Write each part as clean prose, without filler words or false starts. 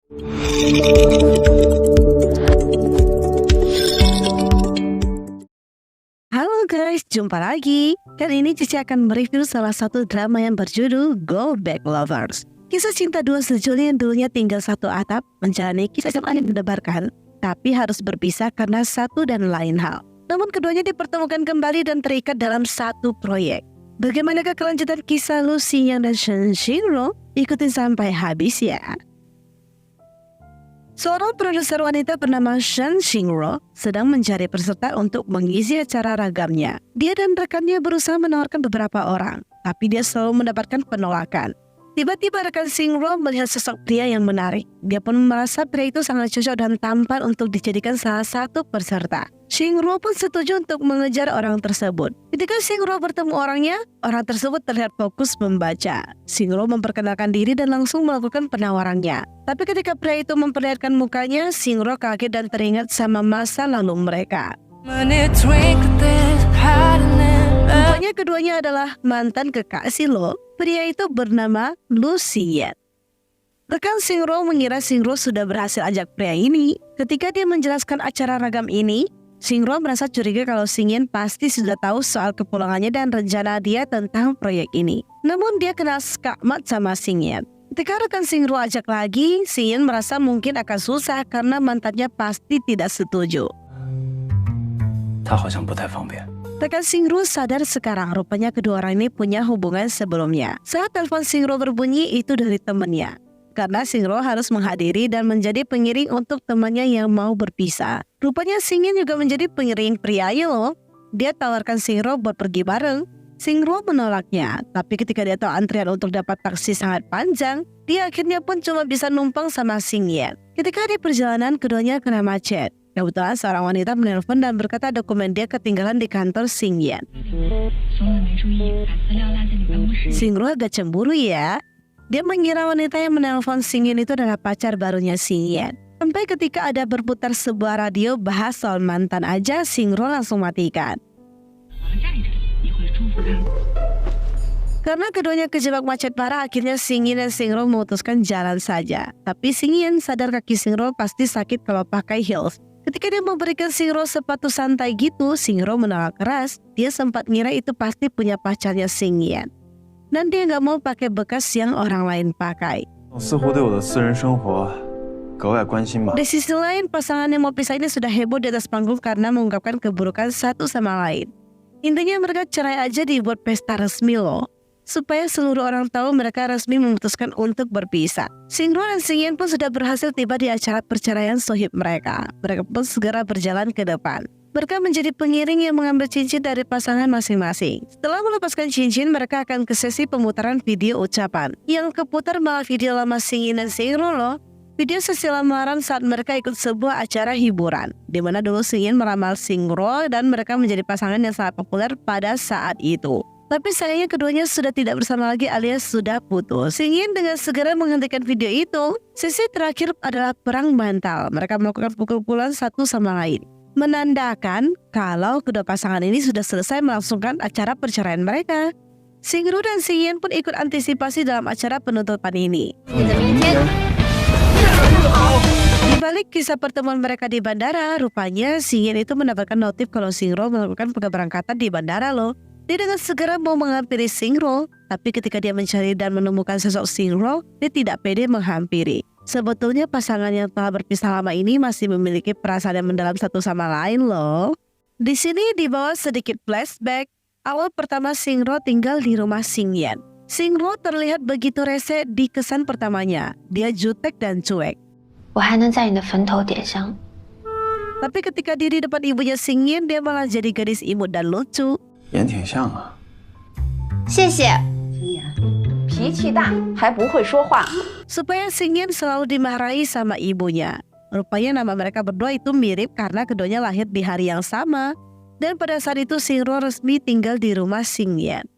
Halo guys, jumpa lagi. Kali ini Cici akan mereview salah satu drama yang berjudul Go Back Lovers. Kisah cinta dua sejoli yang dulunya tinggal satu atap menjalani kisah cinta yang mendebarkan, tapi harus berpisah karena satu dan lain hal. Namun keduanya dipertemukan kembali dan terikat dalam satu proyek. Bagaimanakah kelanjutan kisah Lu Xinyan dan Shen Xingru? Ikutin sampai habis ya. Seorang produser wanita bernama Shen Xingru sedang mencari peserta untuk mengisi acara ragamnya. Dia dan rekannya berusaha menawarkan beberapa orang, tapi dia selalu mendapatkan penolakan. Tiba-tiba rekan Xingru melihat sosok pria yang menarik. Dia pun merasa pria itu sangat cocok dan tampan untuk dijadikan salah satu peserta. Xingru pun setuju untuk mengejar orang tersebut. Ketika Xingru bertemu orangnya, orang tersebut terlihat fokus membaca. Xingru memperkenalkan diri dan langsung melakukan penawarannya. Tapi ketika pria itu memperlihatkan mukanya, Xingru kaget dan teringat sama masa lalu mereka. Rupanya keduanya adalah mantan kekasih loh. Pria itu bernama Lu Xinyan. Rekan Xingru mengira Xingru sudah berhasil ajak pria ini. Ketika dia menjelaskan acara ragam ini, Xingru merasa curiga kalau Xinyan pasti sudah tahu soal kepulangannya dan rencana dia tentang proyek ini. Namun dia kenal skakmat sama Xinyan. Ketika rekan Xingru ajak lagi, Xinyan merasa mungkin akan susah karena mantannya pasti tidak setuju. Rekan Xingru sadar sekarang rupanya kedua orang ini punya hubungan sebelumnya. Saat telepon Xingru berbunyi itu dari temannya. Karena Xingru harus menghadiri dan menjadi pengiring untuk temannya yang mau berpisah. Rupanya Xinyan juga menjadi pengiring prianya loh. Dia tawarkan Xingru buat pergi bareng. Xingru menolaknya, tapi ketika dia tahu antrian untuk dapat taksi sangat panjang, dia akhirnya pun cuma bisa numpang sama Xinyan. Ketika di perjalanan keduanya kena macet. Kebetulan seorang wanita menelpon dan berkata dokumen dia ketinggalan di kantor Xinyan. Xingru agak cemburu ya. Dia mengira wanita yang menelpon Xinyan itu adalah pacar barunya Xinyan. Sampai ketika ada berputar sebuah radio bahas soal mantan aja, Xingru langsung matikan. Karena keduanya kejebak macet parah, akhirnya Xinyan dan Xingru memutuskan jalan saja. Tapi Xinyan sadar kaki Xingru pasti sakit kalau pakai heels. Ketika dia memberikan Xingru sepatu santai gitu, Xingru menolak keras. Dia sempat ngira itu pasti punya pacarnya Xinyan. Dan dia nggak mau pakai bekas yang orang lain pakai. Di sisi lain, pasangan yang mau pisah ini sudah heboh di atas panggung karena mengungkapkan keburukan satu sama lain. Intinya mereka cerai aja dibuat pesta resmi loh. Supaya seluruh orang tahu mereka resmi memutuskan untuk berpisah. Xingru dan Xinyan pun sudah berhasil tiba di acara perceraian sohib mereka. Mereka pun segera berjalan ke depan. Mereka menjadi pengiring yang mengambil cincin dari pasangan masing-masing. Setelah melepaskan cincin, mereka akan ke sesi pemutaran video ucapan. Yang keputar malah video lama Xinyan dan Xingru loh. Video sesi lamaran saat mereka ikut sebuah acara hiburan. Di mana dulu Xinyan meramal Xingru dan mereka menjadi pasangan yang sangat populer pada saat itu. Tapi sayangnya keduanya sudah tidak bersama lagi alias sudah putus. Xinyan dengan segera menghentikan video itu. Sesi terakhir adalah perang bantal. Mereka melakukan pukul-pukulan satu sama lain. Menandakan kalau kedua pasangan ini sudah selesai melangsungkan acara perceraian mereka. Xingru dan Xinyan pun ikut antisipasi dalam acara penutupan ini. Di balik kisah pertemuan mereka di bandara, rupanya Xinyan itu mendapatkan notif kalau Xingru melakukan keberangkatan di bandara loh. Dia dengan segera mau menghampiri Xingru, tapi ketika dia mencari dan menemukan sosok Xingru, dia tidak pede menghampiri. Sebetulnya pasangan yang telah berpisah lama ini masih memiliki perasaan yang mendalam satu sama lain loh. Di sini dibawa sedikit flashback. Awal pertama Xingru tinggal di rumah Xinyan. Xingru terlihat begitu rese di kesan pertamanya. Dia jutek dan cuek. Tapi ketika diri depan ibunya Xinyan, dia malah jadi gadis imut dan lucu. Supaya Xinyan selalu dimarahi sama ibunya. Rupanya nama mereka berdua itu mirip karena keduanya lahir di hari yang sama. Dan pada saat itu Xingru resmi tinggal di rumah Xinyan.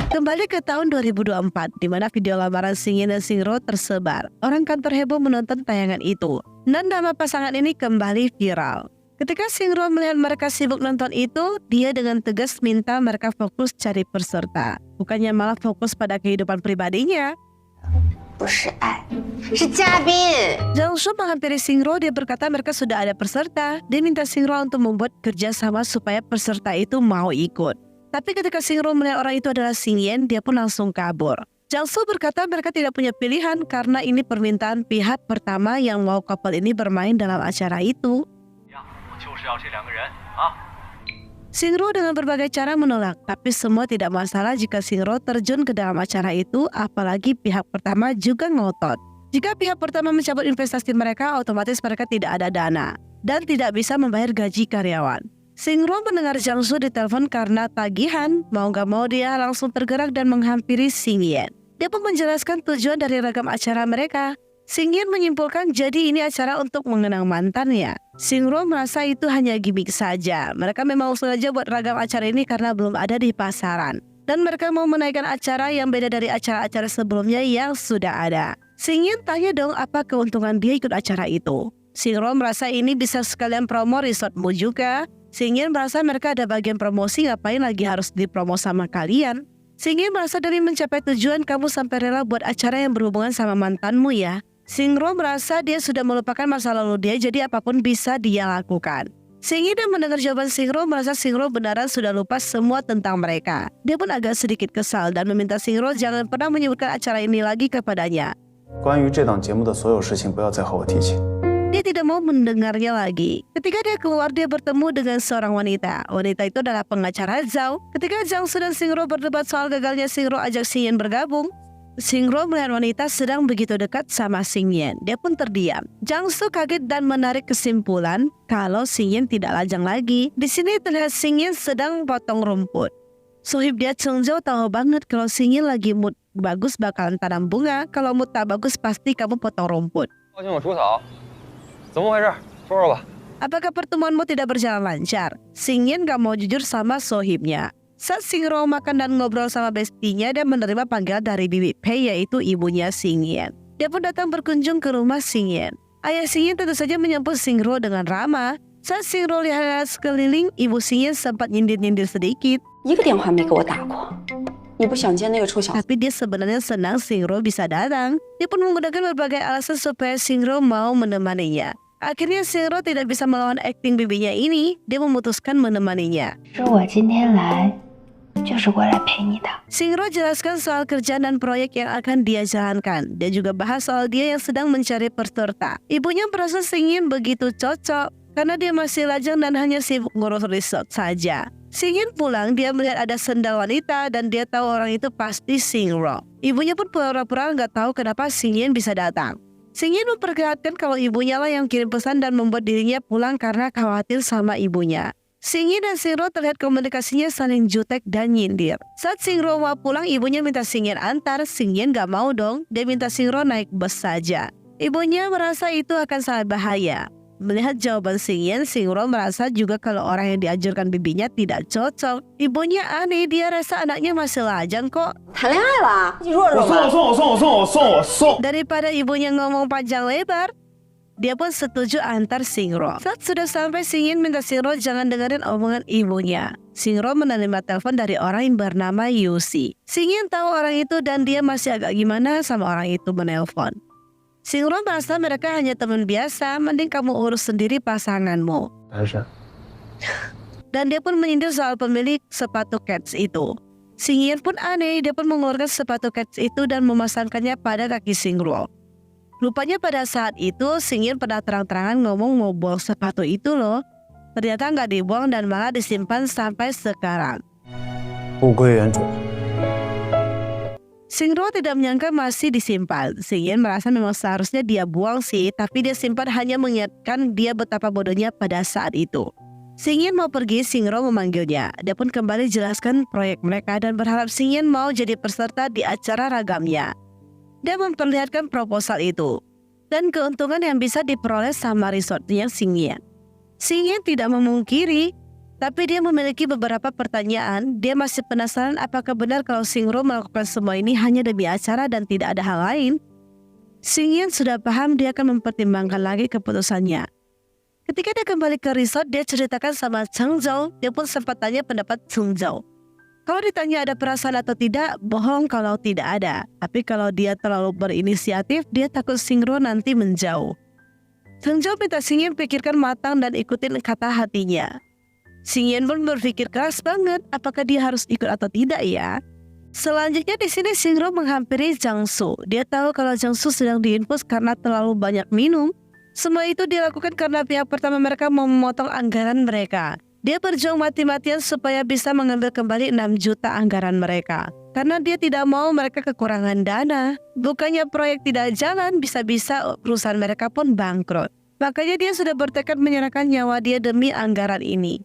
Kembali ke tahun 2024, di mana video lamaran Xinyan dan Xingru tersebar. Orang kantor heboh menonton tayangan itu. Dan nama pasangan ini kembali viral. Ketika Xingru melihat mereka sibuk nonton itu, dia dengan tegas minta mereka fokus cari peserta. Bukannya malah fokus pada kehidupan pribadinya. 不是爱，是嘉宾。 Jang Soo menghampiri Singro, dia berkata mereka sudah ada peserta. Dia minta Singro untuk membuat kerjasama supaya peserta itu mau ikut. Tapi ketika Singro melihat orang itu adalah Xingyan, dia pun langsung kabur. Jang Soo berkata mereka tidak punya pilihan karena ini permintaan pihak pertama yang mau couple ini bermain dalam acara itu. Singro dengan berbagai cara menolak, tapi semua tidak masalah jika Singro terjun ke dalam acara itu, apalagi pihak pertama juga ngotot. Jika pihak pertama mencabut investasi mereka, otomatis mereka tidak ada dana dan tidak bisa membayar gaji karyawan. Singro mendengar Jang Soo ditelepon karena tagihan, mau gak mau dia langsung tergerak dan menghampiri Xingyan. Dia pun menjelaskan tujuan dari ragam acara mereka. Xingyan menyimpulkan jadi ini acara untuk mengenang mantannya. Singro merasa itu hanya gimmick saja. Mereka memang sengaja buat ragam acara ini karena belum ada di pasaran. Dan mereka mau menaikkan acara yang beda dari acara-acara sebelumnya yang sudah ada. Xingyan tanya dong apa keuntungan dia ikut acara itu. Singro merasa ini bisa sekalian promo resortmu juga. Xingyan merasa mereka ada bagian promosi, ngapain lagi harus dipromo sama kalian. Xingyan merasa demi mencapai tujuan kamu sampai rela buat acara yang berhubungan sama mantanmu ya. Singro merasa dia sudah melupakan masa lalu dia, jadi apapun bisa dia lakukan. Xingyan yang mendengar jawaban Singro merasa Singro benaran sudah lupa semua tentang mereka. Dia pun agak sedikit kesal dan meminta Singro jangan pernah menyebutkan acara ini lagi kepadanya. Dia tidak mau mendengarnya lagi. Ketika dia keluar, dia bertemu dengan seorang wanita. Wanita itu adalah pengacara Zhao. Ketika Jang Soo dan Singro berdebat soal gagalnya Singro ajak Xingyan bergabung, Singro melihat wanita sedang begitu dekat sama Xingyan. Dia pun terdiam. Jang Soo kaget dan menarik kesimpulan kalau Xingyan tidak lajang lagi. Di sini terlihat Xingyan sedang potong rumput. Sohib dia Cheng Zhou tahu banget kalau Xingyan lagi mood bagus bakalan tanam bunga. Kalau mood tak bagus pasti kamu potong rumput. Apakah pertemuanmu tidak berjalan lancar? Xingyan gak mau jujur sama sohibnya. Saat Singro makan dan ngobrol sama bestinya, dia menerima panggilan dari Bibi Pei, yaitu ibunya Xingyan. Dia pun datang berkunjung ke rumah Xingyan. Ayah Xingyan tentu saja menyambut Singro dengan ramah. Saat Singro lihat sekeliling, ibu Xingyan sempat nyindir-nyindir sedikit. Tapi dia sebenarnya senang Singro bisa datang. Dia pun menggunakan berbagai alasan supaya Singro mau menemaninya. Akhirnya Singro tidak bisa melawan akting bibinya ini. Dia memutuskan menemaninya. Singro jelaskan soal kerjaan dan proyek yang akan dia jalankan. Dia juga bahas soal dia yang sedang mencari peserta. Ibunya merasa Xingyan begitu cocok karena dia masih lajang dan hanya sibuk ngurus resort saja. Xingyan pulang, dia melihat ada sendal wanita dan dia tahu orang itu pasti Singro. Ibunya pun pura-pura nggak tahu kenapa Xingyan bisa datang. Xingyan memperlihatkan kalau ibunya lah yang kirim pesan dan membuat dirinya pulang karena khawatir sama ibunya. Xingyan dan Singro terlihat komunikasinya saling jutek dan nyindir. Saat Singro mau pulang, ibunya minta Xingyan antar. Xingyan gak mau dong, dia minta Singro naik bus saja. Ibunya merasa itu akan sangat bahaya. Melihat jawaban Xingyan, Singro merasa juga kalau orang yang dianjurkan bibinya tidak cocok. Ibunya aneh, dia rasa anaknya masih lajang kok. Daripada ibunya ngomong panjang lebar, dia pun setuju antar Singro. Saat sudah sampai, Xingyan minta Singro jangan dengerin omongan ibunya. Singro menerima telepon dari orang yang bernama Yusi. Xingyan tahu orang itu dan dia masih agak gimana sama orang itu menelpon. Singro merasa mereka hanya teman biasa, mending kamu urus sendiri pasanganmu. Dan dia pun menyindir soal pemilik sepatu Keds itu. Xingyan pun aneh, dia pun mengeluarkan sepatu Keds itu dan memasangkannya pada kaki Singro. Rupanya pada saat itu Xingyan pernah terang-terangan ngomong mau buang sepatu itu loh. Ternyata nggak dibuang dan malah disimpan sampai sekarang. Singro tidak menyangka masih disimpan. Xingyan merasa memang seharusnya dia buang sih, tapi dia simpan hanya mengingatkan dia betapa bodohnya pada saat itu. Xingyan mau pergi, Singro memanggilnya. Dia pun kembali jelaskan proyek mereka dan berharap Xingyan mau jadi peserta di acara ragamnya. Dia memperlihatkan proposal itu dan keuntungan yang bisa diperoleh sama resortnya Xingyan. Xingyan tidak memungkiri, tapi dia memiliki beberapa pertanyaan. Dia masih penasaran apakah benar kalau Singro melakukan semua ini hanya demi acara dan tidak ada hal lain. Xingyan sudah paham, dia akan mempertimbangkan lagi keputusannya. Ketika dia kembali ke resort, dia ceritakan sama Cheng Zhou. Dia pun sempat tanya pendapat Cheng Zhou. Kalau ditanya ada perasaan atau tidak, bohong kalau tidak ada. Tapi kalau dia terlalu berinisiatif, dia takut Xingro nanti menjauh. Sengjo minta Xingyan pikirkan matang dan ikutin kata hatinya. Xingyan pun berpikir keras banget apakah dia harus ikut atau tidak ya. Selanjutnya di sini Xingro menghampiri Jiangsu. Dia tahu kalau Jiangsu sedang diinfus karena terlalu banyak minum. Semua itu dilakukan karena pihak pertama mereka mau memotong anggaran mereka. Dia berjuang mati-matian supaya bisa mengambil kembali 6 juta anggaran mereka. Karena dia tidak mau mereka kekurangan dana. Bukannya proyek tidak jalan, bisa-bisa perusahaan mereka pun bangkrut. Makanya dia sudah bertekad menyerahkan nyawa dia demi anggaran ini.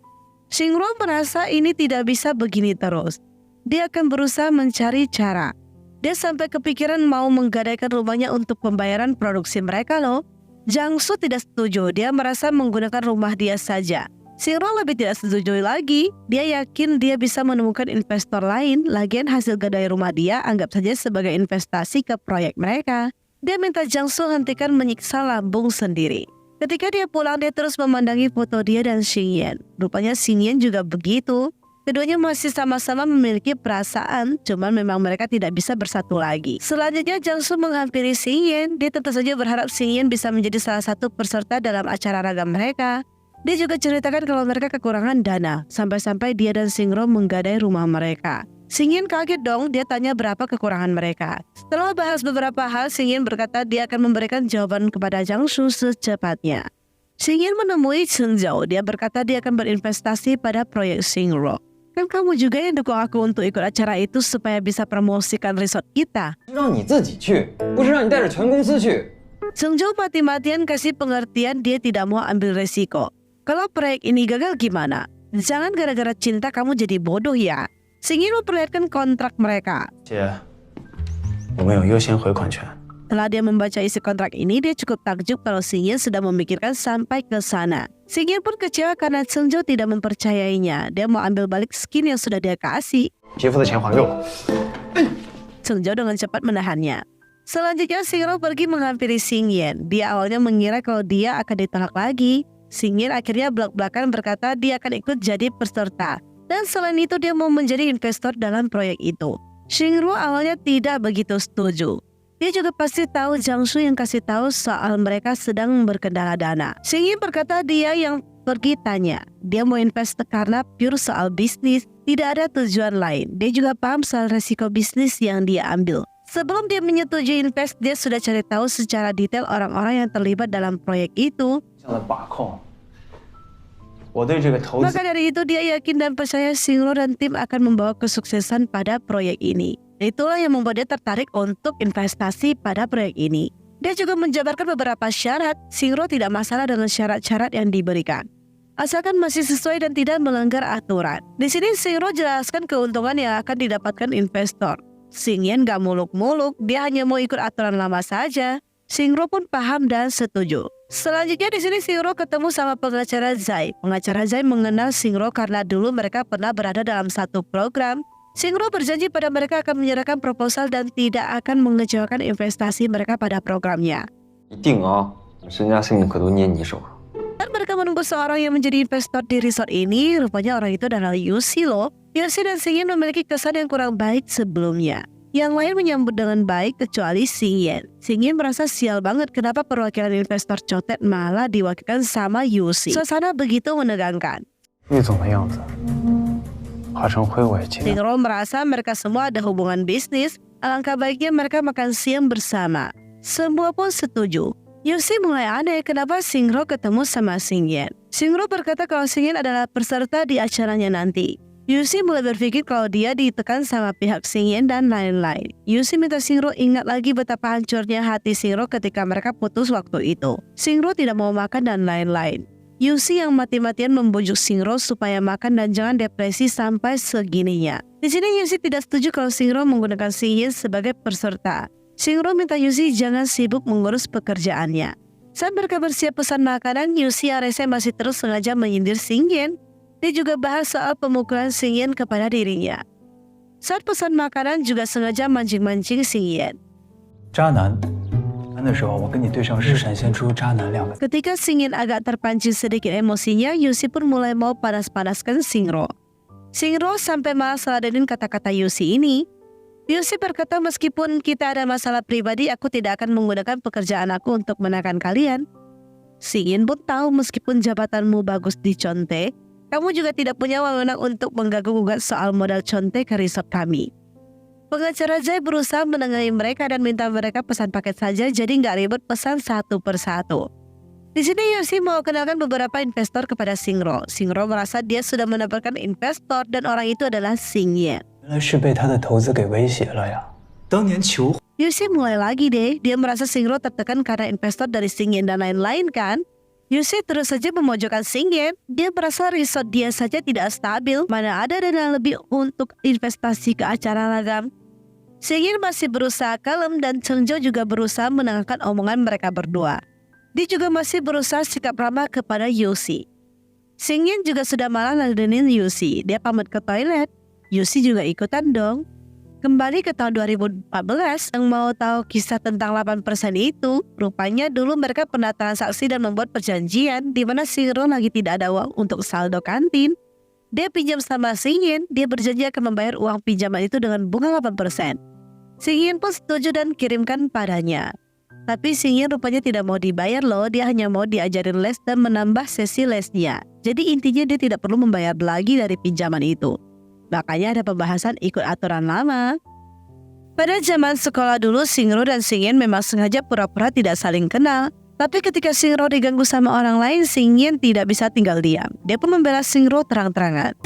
Xingro merasa ini tidak bisa begini terus. Dia akan berusaha mencari cara. Dia sampai kepikiran mau menggadaikan rumahnya untuk pembayaran produksi mereka loh. Jiangsu tidak setuju, dia merasa menggunakan rumah dia saja. Xingro lebih tidak setuju lagi. Dia yakin dia bisa menemukan investor lain. Lagian hasil gadai rumah dia anggap saja sebagai investasi ke proyek mereka. Dia minta Jiangsu hentikan menyiksa lambung sendiri. Ketika dia pulang, dia terus memandangi foto dia dan Xingyan. Rupanya Xingyan juga begitu. Keduanya masih sama-sama memiliki perasaan, cuman memang mereka tidak bisa bersatu lagi. Selanjutnya Jiangsu menghampiri Xingyan. Dia tentu saja berharap Xingyan bisa menjadi salah satu peserta dalam acara ragam mereka. Dia juga ceritakan kalau mereka kekurangan dana, sampai-sampai dia dan Xingro menggadai rumah mereka. Xingyan kaget dong, dia tanya berapa kekurangan mereka. Setelah bahas beberapa hal, Xingyan berkata dia akan memberikan jawaban kepada Jiangsu secepatnya. Xingyan menemui Sengjo, dia berkata dia akan berinvestasi pada proyek Xingro. Kan kamu juga yang dukung aku untuk ikut acara itu supaya bisa promosikan resort kita. Sengjo mati-matian kasih pengertian dia tidak mau ambil resiko. Kalau proyek ini gagal gimana? Jangan gara-gara cinta kamu jadi bodoh ya. Xingyan memperlihatkan kontrak mereka. Setelah dia membaca isi kontrak ini, dia cukup takjub kalau Xingyan sudah memikirkan sampai ke sana. Xingyan pun kecewa karena Sengjo tidak mempercayainya. Dia mau ambil balik skin yang sudah dia kasih. Sengjo dengan cepat menahannya. Selanjutnya Xingro pergi menghampiri Xingyan. Dia awalnya mengira kalau dia akan ditolak lagi. Xingyan akhirnya belak-belakan berkata dia akan ikut jadi peserta. Dan selain itu dia mau menjadi investor dalam proyek itu. Xingro awalnya tidak begitu setuju. Dia juga pasti tahu Jiangsu yang kasih tahu soal mereka sedang berkendala dana. Xingyan berkata dia yang pergi tanya. Dia mau invest karena pure soal bisnis, tidak ada tujuan lain. Dia juga paham soal resiko bisnis yang dia ambil. Sebelum dia menyetujui invest, dia sudah cari tahu secara detail orang-orang yang terlibat dalam proyek itu. Maka dari itu dia yakin dan percaya Xingro dan tim akan membawa kesuksesan pada proyek ini. Itulah yang membuat dia tertarik untuk investasi pada proyek ini. Dia juga menjabarkan beberapa syarat. Xingro tidak masalah dengan syarat-syarat yang diberikan, asalkan masih sesuai dan tidak melanggar aturan. Di sini Xingro jelaskan keuntungan yang akan didapatkan investor. Xingyan gak muluk-muluk, dia hanya mau ikut aturan lama saja. Xingro pun paham dan setuju. Selanjutnya di sini Xingro ketemu sama pengacara Zai. Pengacara Zai mengenal Xingro karena dulu mereka pernah berada dalam satu program. Xingro berjanji pada mereka akan menyerahkan proposal dan tidak akan mengecewakan investasi mereka pada programnya. Dan mereka menunggu seorang yang menjadi investor di resort ini. Rupanya orang itu adalah Yusi loh. Yusi dan Xingyan memiliki kesan yang kurang baik sebelumnya. Yang lain menyambut dengan baik kecuali Xingyan. Xingyan merasa sial banget kenapa perwakilan investor cotet malah diwakilkan sama Yusi. Suasana begitu menegangkan. Xingro merasa mereka semua ada hubungan bisnis. Alangkah baiknya mereka makan siang bersama. Semua pun setuju. Yusi mulai aneh kenapa Xingro ketemu sama Xingyan. Xingro berkata kalau Xingyan adalah peserta di acaranya nanti. Yusi mulai berpikir kalau dia ditekan sama pihak Xingyan dan lain-lain. Yusi minta Xingro ingat lagi betapa hancurnya hati Xingro ketika mereka putus waktu itu. Xingro tidak mau makan dan lain-lain. Yusi yang mati-matian membujuk Xingro supaya makan dan jangan depresi sampai segininya. Di sini Yusi tidak setuju kalau Xingro menggunakan Xingyan sebagai peserta. Xingro minta Yusi jangan sibuk mengurus pekerjaannya. Saat mereka bersiap pesan makanan, Yusi yang rese masih terus sengaja menyindir Xingyan. Dia juga bahas soal pemukulan Xingyan kepada dirinya. Saat pesan makanan juga sengaja mancing-mancing Xingyan. Ketika Xingyan agak terpancing sedikit emosinya, Yusi pun mulai mau panas-panaskan Xingro. Xingro sampai malah seladenin kata-kata Yusi ini. Yusi berkata, meskipun kita ada masalah pribadi, aku tidak akan menggunakan pekerjaan aku untuk menekan kalian. Xingyin pun tahu meskipun jabatanmu bagus di Chontae, kamu juga tidak punya wewenang untuk mengganggu-gugat soal modal Chontae ke resort kami. Pengacara Jai berusaha menengahi mereka dan minta mereka pesan paket saja, jadi nggak ribet pesan satu persatu. Di sini Yusi mau kenalkan beberapa investor kepada Xingro. Xingro merasa dia sudah mendapatkan investor dan orang itu adalah Xingyan. 原来是被他的投资给威胁了呀。当年求 Yusi mulai lagi deh, dia merasa Xingro tertekan karena investor dari Xingyan dan lain-lain kan. Yusi terus saja memojokkan Xingyan, dia merasa resort dia saja tidak stabil, mana ada dana lebih untuk investasi ke acara ragam. Xingyan masih berusaha kalem dan Chengzhou juga berusaha menenangkan omongan mereka berdua. Dia juga masih berusaha sikap ramah kepada Yusi. Xingyan juga sudah malah ladenin Yusi, dia pamit ke toilet. Yusi juga ikutan dong. Kembali ke tahun 2014, yang mau tahu kisah tentang 8% itu, rupanya dulu mereka pernah transaksi dan membuat perjanjian di mana Xingro lagi tidak ada uang untuk saldo kantin. Dia pinjam sama Xingyan, dia berjanji akan membayar uang pinjaman itu dengan bunga 8%. Xingyan pun setuju dan kirimkan padanya. Tapi Xingyan rupanya tidak mau dibayar loh, dia hanya mau diajarin les dan menambah sesi lesnya. Jadi intinya dia tidak perlu membayar lagi dari pinjaman itu. Makanya ada pembahasan ikut aturan lama. Pada zaman sekolah dulu, Xingro dan Xingyan memang sengaja pura-pura tidak saling kenal. Tapi ketika Xingro diganggu sama orang lain, Xingyan tidak bisa tinggal diam. Dia pun membela Xingro terang-terangan.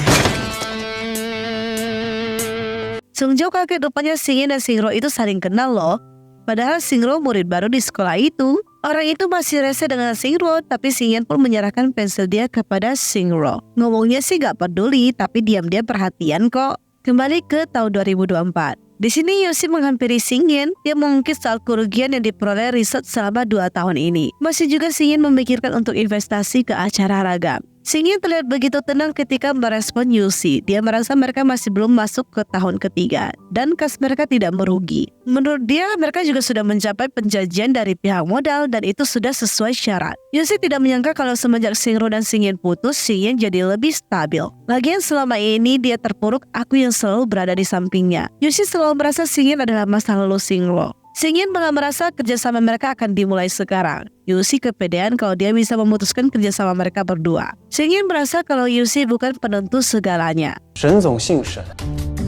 Chengzhou kaget, rupanya Xingyan dan Xingro itu saling kenal loh. Padahal Xingro murid baru di sekolah itu. Orang itu masih rese dengan Xingro, tapi Xingyan pun menyerahkan pensil dia kepada Xingro. Ngomongnya sih gak peduli, tapi diam-diam perhatian kok. Kembali ke tahun 2024. Di sini Yusi menghampiri Xingyan, dia mengungkit soal kerugian yang diperoleh resort selama 2 tahun ini. Masih juga Xingyan memikirkan untuk investasi ke acara ragam. Xingyan terlihat begitu tenang ketika merespon Yusi. Dia merasa mereka masih belum masuk ke tahun ketiga dan kas mereka tidak merugi. Menurut dia, mereka juga sudah mencapai penjanjian dari pihak modal dan itu sudah sesuai syarat. Yusi tidak menyangka kalau semenjak Xingro dan Xingyan putus, Xingyan jadi lebih stabil. Lagian selama ini dia terpuruk, aku yang selalu berada di sampingnya. Yusi selalu merasa Xingyan adalah masa lalu Xingro. Xingyan malah merasa kerjasama mereka akan dimulai sekarang. Yusi kepedean kalau dia bisa memutuskan kerjasama mereka berdua. Xingyan merasa kalau Yusi bukan penentu segalanya. 沈总姓沈，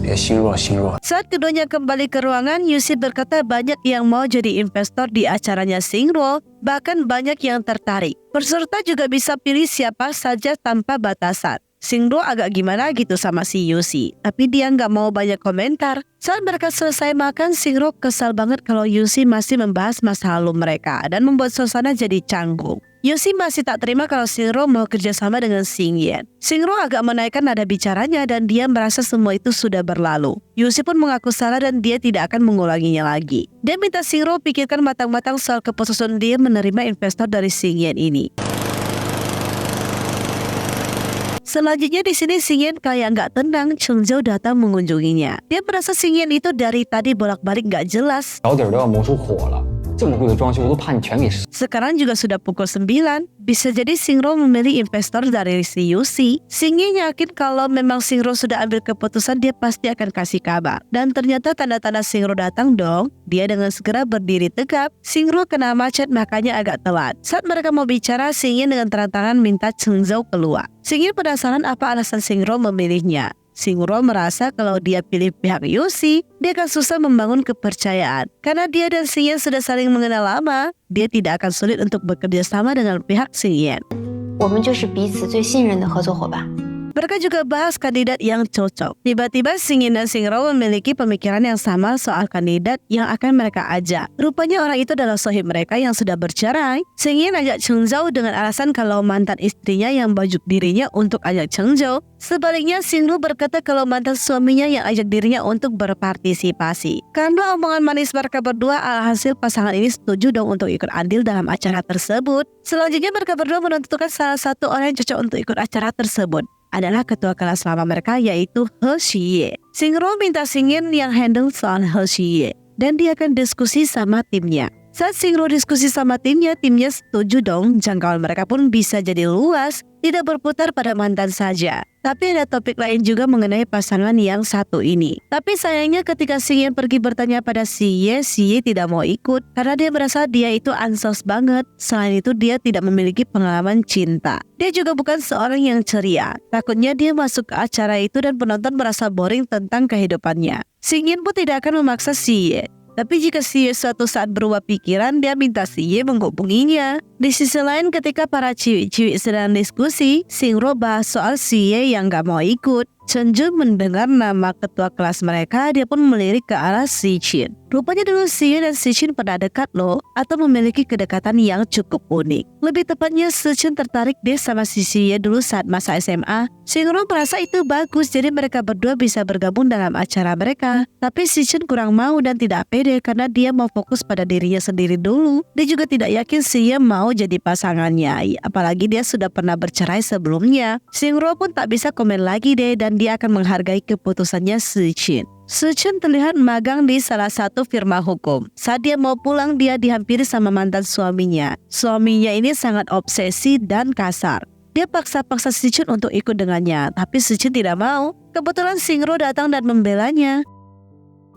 别心弱心弱。 Saat keduanya kembali ke ruangan, Yusi berkata banyak yang mau jadi investor di acaranya Xingro, bahkan banyak yang tertarik. Peserta juga bisa pilih siapa saja tanpa batasan. Xingro agak gimana gitu sama si Yusi, tapi dia nggak mau banyak komentar. Saat mereka selesai makan, Xingro kesal banget kalau Yusi masih membahas masa lalu mereka dan membuat suasana jadi canggung. Yusi masih tak terima kalau Xingro mau kerjasama dengan Xingyan. Xingro agak menaikkan nada bicaranya dan dia merasa semua itu sudah berlalu. Yusi pun mengaku salah dan dia tidak akan mengulanginya lagi. Dia minta Xingro pikirkan matang-matang soal keputusan dia menerima investor dari Xingyan ini. Selanjutnya di sini Xingyan kayak nggak tenang, Chengzhou datang mengunjunginya. Dia merasa Xingyan itu dari tadi bolak-balik nggak jelas. 脚底儿都要磨出火了，这么贵的装修我都怕你全给烧。 Sekarang juga sudah pukul 9. Bisa jadi Xingro memilih investor dari si Yusi. Xingyan yakin kalau memang Xingro sudah ambil keputusan, dia pasti akan kasih kabar. Dan ternyata tanda-tanda Xingro datang dong. Dia dengan segera berdiri tegap. Xingro kena macet makanya agak telat. Saat mereka mau bicara, Xingyan dengan terang-terangan minta Chengzhou keluar. Xingyan penasaran apa alasan Xingro memilihnya. Xingro merasa kalau dia pilih pihak Yusi, dia akan susah membangun kepercayaan. Karena dia dan Xingyan sudah saling mengenal lama, dia tidak akan sulit untuk bekerja sama dengan pihak Xingyan. 我们就是彼此最信任的合作伙伴。 Mereka juga bahas kandidat yang cocok. Tiba-tiba Xingyan dan Xingro memiliki pemikiran yang sama soal kandidat yang akan mereka ajak. Rupanya orang itu adalah sohib mereka yang sudah bercerai. Xingyan ajak Chengzhou dengan alasan kalau mantan istrinya yang bujuk dirinya untuk ajak Chengzhou. Sebaliknya Xingro berkata kalau mantan suaminya yang ajak dirinya untuk berpartisipasi. Karena omongan manis mereka berdua, alhasil pasangan ini setuju dong untuk ikut andil dalam acara tersebut. Selanjutnya mereka berdua menentukan salah satu orang yang cocok untuk ikut acara tersebut adalah ketua kelas lama mereka, yaitu He Xiye. Xingro minta Xingyan yang handle soal He Xiye dan dia akan diskusi sama timnya. Saat Xingro diskusi sama timnya setuju dong, jangkauan mereka pun bisa jadi luas, tidak berputar pada mantan saja. Tapi ada topik lain juga mengenai pasangan yang satu ini. Tapi sayangnya ketika Xingyan pergi bertanya pada si Ye tidak mau ikut karena dia merasa dia itu ansos banget. Selain itu dia tidak memiliki pengalaman cinta. Dia juga bukan seorang yang ceria. Takutnya dia masuk ke acara itu dan penonton merasa boring tentang kehidupannya. Xingyan pun tidak akan memaksa si Ye. Tapi jika si Ye suatu saat berubah pikiran, dia minta si Ye menghubunginya. Di sisi lain ketika para ciwik-ciwik sedang diskusi, Xingro bahas soal si Ye yang gak mau ikut. Chenju mendengar nama ketua kelas mereka, dia pun melirik ke arah Xichin. Rupanya dulu si Ye dan Xichin pernah dekat loh, atau memiliki kedekatan yang cukup unik. Lebih tepatnya Xichin tertarik deh sama si Ye dulu saat masa SMA. Xingro merasa itu bagus, jadi mereka berdua bisa bergabung dalam acara mereka. Tapi Xichin kurang mau dan tidak pede karena dia mau fokus pada dirinya sendiri dulu. Dia juga tidak yakin si Ye mau jadi pasangannya, apalagi dia sudah pernah bercerai sebelumnya. Xingro pun tak bisa komen lagi deh dan dia akan menghargai keputusannya Xichin. Xichin terlihat magang di salah satu firma hukum. Saat dia mau pulang, dia dihampiri sama mantan suaminya. Suaminya ini sangat obsesi dan kasar. Dia paksa-paksa Xichin untuk ikut dengannya, tapi Xichin tidak mau. Kebetulan Xingro datang dan membelanya.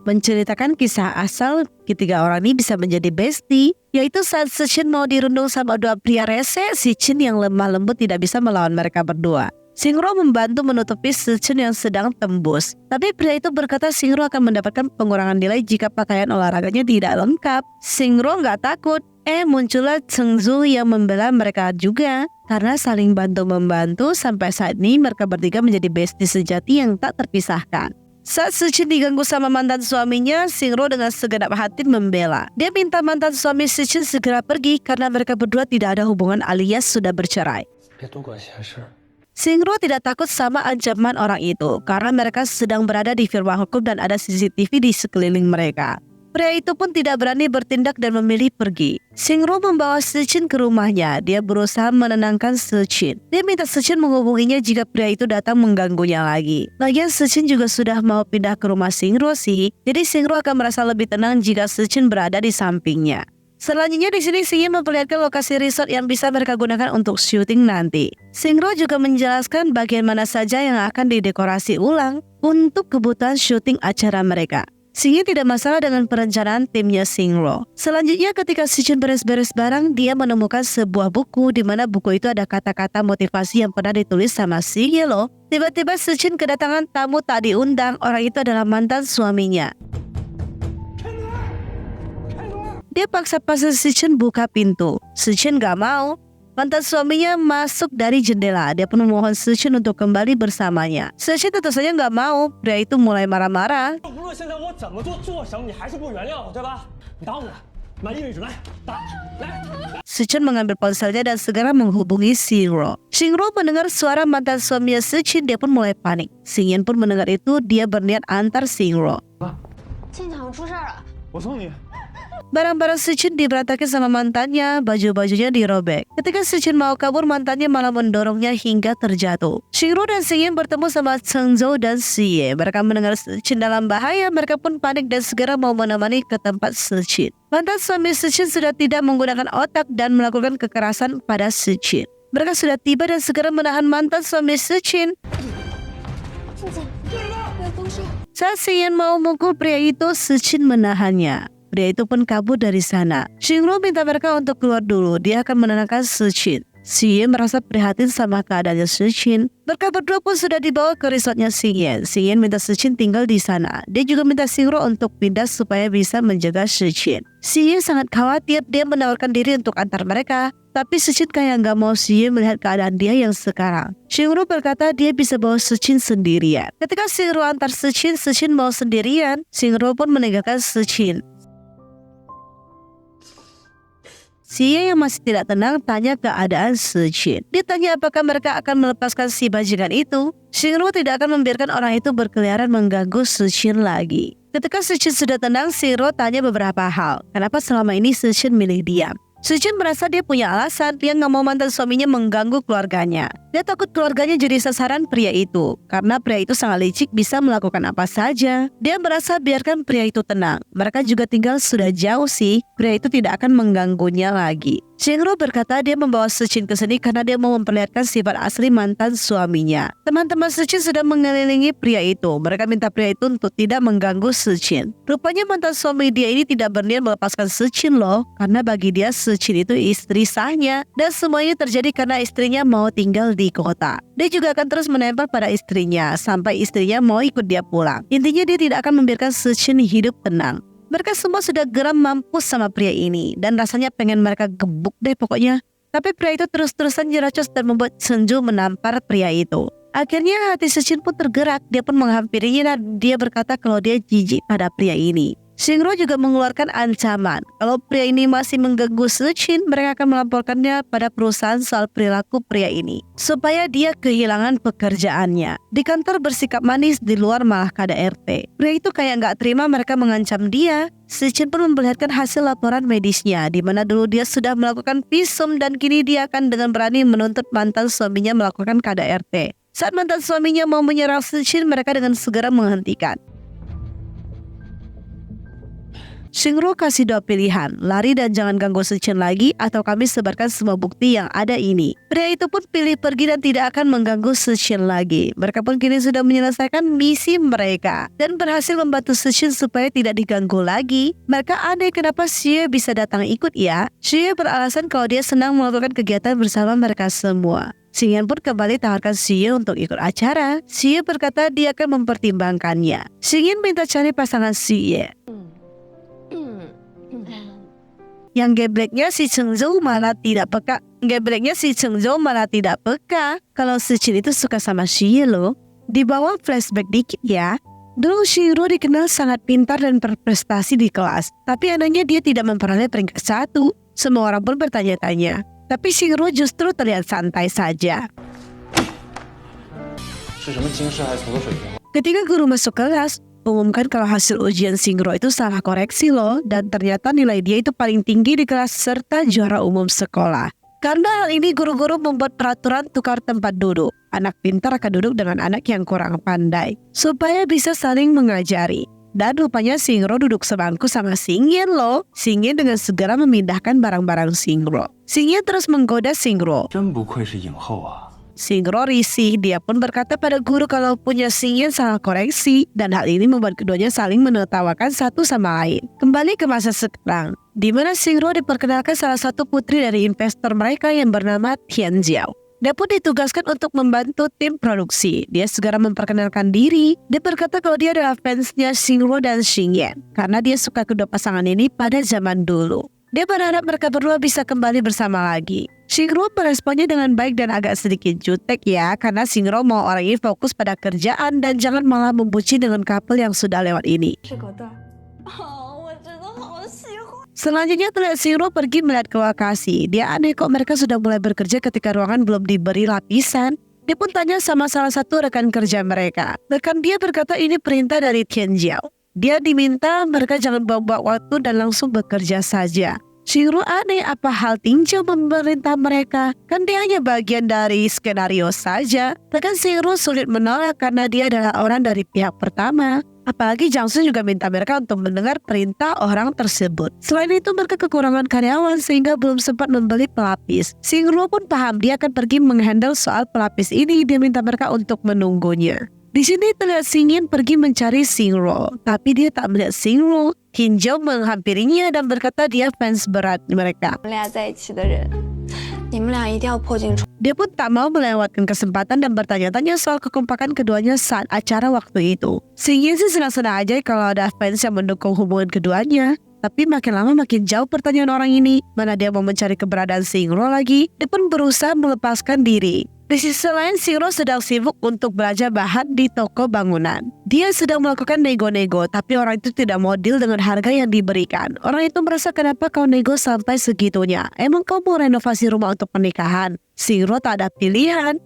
Menceritakan kisah asal ketiga orang ini bisa menjadi bestie, yaitu saat Xichin mau dirundung sama dua pria rese, Xichin yang lemah lembut tidak bisa melawan mereka berdua. Xingro membantu menutupi Xichin yang sedang tembus. Tapi pria itu berkata Xingro akan mendapatkan pengurangan nilai jika pakaian olahraganya tidak lengkap. Xingro nggak takut. Muncullah Chengzu yang membela mereka juga. Karena saling bantu-membantu, sampai saat ini mereka bertiga menjadi bestie sejati yang tak terpisahkan. Saat Xichin diganggu sama mantan suaminya, Xingro dengan segenap hati membela. Dia minta mantan suami Xichin segera pergi karena mereka berdua tidak ada hubungan alias sudah bercerai. Xingro tidak takut sama ancaman orang itu karena mereka sedang berada di firma hukum dan ada CCTV di sekeliling mereka. Pria itu pun tidak berani bertindak dan memilih pergi. Xingro membawa Xichin ke rumahnya. Dia berusaha menenangkan Xichin. Dia minta Xichin menghubunginya jika pria itu datang mengganggunya lagi. Lagian Xichin juga sudah mau pindah ke rumah Xingro sih. Jadi Xingro akan merasa lebih tenang jika Xichin berada di sampingnya. Selanjutnya di sini Xingyan memperlihatkan lokasi resort yang bisa mereka gunakan untuk syuting nanti. Xingro juga menjelaskan bagian mana saja yang akan didekorasi ulang untuk kebutuhan syuting acara mereka. Xingyan tidak masalah dengan perencanaan timnya Xingro. Selanjutnya ketika Xichin beres-beres barang, dia menemukan sebuah buku di mana buku itu ada kata-kata motivasi yang pernah ditulis sama Xingyan loh. Tiba-tiba Xichin kedatangan tamu tak diundang, orang itu adalah mantan suaminya. Dia paksa-paksa Xichin buka pintu. Xichin gak mau. Mantan suaminya masuk dari jendela. Dia pun memohon Xichin untuk kembali bersamanya. Xichin tentu saja gak mau. Pria itu mulai marah-marah. Xichin mengambil ponselnya dan segera menghubungi Xingro. Xingro mendengar suara mantan suaminya Xichin, dia pun mulai panik. Xingyan pun mendengar itu, dia berniat antar Xingro. Barang-barang Xichin diberantakin sama mantannya, baju-bajunya dirobek. Ketika Xichin mau kabur, mantannya malah mendorongnya hingga terjatuh. Xingro dan Xingyan bertemu sama Chengzhou dan Si Ye. Mereka mendengar Xichin dalam bahaya, mereka pun panik dan segera mau menemani ke tempat Xichin. Mantan suami Xichin sudah tidak menggunakan otak dan melakukan kekerasan pada Xichin. Mereka sudah tiba dan segera menahan mantan suami Xichin. Saat Xingyan mau mukul pria itu, Xichin menahannya. Pria itu pun kabur dari sana. Xingro minta mereka untuk keluar dulu. Dia akan menenangkan Xichin. Xingyan merasa prihatin sama keadaannya Xichin. Mereka berdua pun sudah dibawa ke resortnya Xingyan. Xingyan minta Xichin tinggal di sana. Dia juga minta Xingro untuk pindah supaya bisa menjaga Xichin. Xingyan sangat khawatir. Dia menawarkan diri untuk antar mereka. Tapi Xichin kayak gak mau Xingyan melihat keadaan dia yang sekarang. Xingro berkata dia bisa bawa Xichin sendirian. Ketika Xingro antar Xichin, Xichin mau sendirian. Xingro pun meninggalkan Xichin. Si Ye yang masih tidak tenang tanya keadaan Xichin. Dia tanya apakah mereka akan melepaskan si bajingan itu. Xingro tidak akan membiarkan orang itu berkeliaran mengganggu Xichin lagi. Ketika Xichin sudah tenang, Xingro tanya beberapa hal. Kenapa selama ini Xichin milih diam? Sujin merasa dia punya alasan, dia nggak mau mantan suaminya mengganggu keluarganya. Dia takut keluarganya jadi sasaran pria itu, karena pria itu sangat licik, bisa melakukan apa saja. Dia merasa biarkan pria itu tenang. Mereka juga tinggal sudah jauh sih, pria itu tidak akan mengganggunya lagi. Shingro berkata dia membawa Sujin ke sini karena dia mau memperlihatkan sifat asli mantan suaminya. Teman-teman Sujin sudah mengelilingi pria itu. Mereka minta pria itu untuk tidak mengganggu Sujin. Rupanya mantan suami dia ini tidak berniat melepaskan Sujin loh, karena bagi dia Sujin itu istri sahnya. Dan semuanya terjadi karena istrinya mau tinggal di kota. Dia juga akan terus menempel pada istrinya sampai istrinya mau ikut dia pulang. Intinya dia tidak akan membiarkan Sujin hidup tenang. Mereka semua sudah geram mampus sama pria ini dan rasanya pengen mereka gebuk deh pokoknya. Tapi pria itu terus-terusan nyerocos dan membuat Senju menampar pria itu. Akhirnya hati Sujin pun tergerak, dia pun menghampirinya dan dia berkata kalau dia jijik pada pria ini. Shingro juga mengeluarkan ancaman. Kalau pria ini masih mengganggu Sujin, mereka akan melaporkannya pada perusahaan soal perilaku pria ini, supaya dia kehilangan pekerjaannya. Di kantor bersikap manis, di luar malah KDRT. Pria itu kayak nggak terima mereka mengancam dia. Sujin pun memperlihatkan hasil laporan medisnya, di mana dulu dia sudah melakukan visum dan kini dia akan dengan berani menuntut mantan suaminya melakukan KDRT. Saat mantan suaminya mau menyerang Sujin, mereka dengan segera menghentikan. Shingro kasih dua pilihan, lari dan jangan ganggu Sujin lagi, atau kami sebarkan semua bukti yang ada ini. Pria itu pun pilih pergi dan tidak akan mengganggu Sujin lagi. Mereka pun kini sudah menyelesaikan misi mereka dan berhasil membantu Sujin supaya tidak diganggu lagi. Mereka aneh kenapa Shie bisa datang ikut ya. Shie beralasan kalau dia senang melakukan kegiatan bersama mereka semua. Xingyan pun kembali tawarkan Shie untuk ikut acara. Shie berkata dia akan mempertimbangkannya. Xingyan minta cari pasangan Shie. Yang gebleknya si Chengzhou malah tidak peka. Kalau Sujin itu suka sama Shie loh. Di bawah flashback dikit ya. Dulu Shiro dikenal sangat pintar dan berprestasi di kelas. Tapi anehnya dia tidak memperoleh peringkat 1. Semua orang pun bertanya-tanya. Tapi Shiro justru terlihat santai saja. Ketika guru masuk kelas, umumkan kalau hasil ujian Shingro itu salah koreksi loh, dan ternyata nilai dia itu paling tinggi di kelas serta juara umum sekolah. Karena hal ini guru-guru membuat peraturan tukar tempat duduk. Anak pintar akan duduk dengan anak yang kurang pandai, supaya bisa saling mengajari. Dan rupanya Shingro duduk sebangku sama Xingyan loh. Xingyan dengan segera memindahkan barang-barang Shingro. Xingyan terus menggoda Shingro. Shingro risih, dia pun berkata pada guru kalau punya Xingyan salah koreksi, dan hal ini membuat keduanya saling menertawakan satu sama lain. Kembali ke masa sekarang, di mana Shingro diperkenalkan salah satu putri dari investor mereka yang bernama Tian Jiao. Dia pun ditugaskan untuk membantu tim produksi. Dia segera memperkenalkan diri. Dia berkata kalau dia adalah fansnya Shingro dan Xingyan, karena dia suka kedua pasangan ini pada zaman dulu. Dia berharap mereka berdua bisa kembali bersama lagi. Shingro meresponnya dengan baik dan agak sedikit jutek ya, karena Shingro mau orang ini fokus pada kerjaan dan jangan malah membucin dengan couple yang sudah lewat ini. Selanjutnya terlihat Shingro pergi melihat ke lokasi. Dia aneh kok mereka sudah mulai bekerja ketika ruangan belum diberi lapisan. Dia pun tanya sama salah satu rekan kerja mereka. Rekan dia berkata ini perintah dari Tian Jiao. Dia diminta mereka jangan buang-buang waktu dan langsung bekerja saja. Shingro aneh apa hal Tingjau memerintah mereka. Kan dia hanya bagian dari skenario saja. Bahkan Shingro sulit menolak karena dia adalah orang dari pihak pertama. Apalagi Jangsun juga minta mereka untuk mendengar perintah orang tersebut. Selain itu mereka kekurangan karyawan sehingga belum sempat membeli pelapis. Shingro pun paham dia akan pergi menghandle soal pelapis ini. Dia minta mereka untuk menunggunya. Di sini terlihat Xingyan pergi mencari Shingro, tapi dia tak melihat Shingro. Tingjau menghampirinya dan berkata dia fans berat mereka. Dia pun tak mau melewatkan kesempatan dan bertanya-tanya soal kekompakan keduanya saat acara waktu itu. Xingyan sih senang-senang aja kalau ada fans yang mendukung hubungan keduanya. Tapi makin lama makin jauh pertanyaan orang ini. Mana dia mau mencari keberadaan Shingro lagi. Dia pun berusaha melepaskan diri. Di sisi lain, Shingro sedang sibuk untuk belanja bahan di toko bangunan. Dia sedang melakukan nego-nego, tapi orang itu tidak mau deal dengan harga yang diberikan. Orang itu merasa kenapa kau nego sampai segitunya? Emang kau mau renovasi rumah untuk pernikahan? Shingro tak ada pilihan.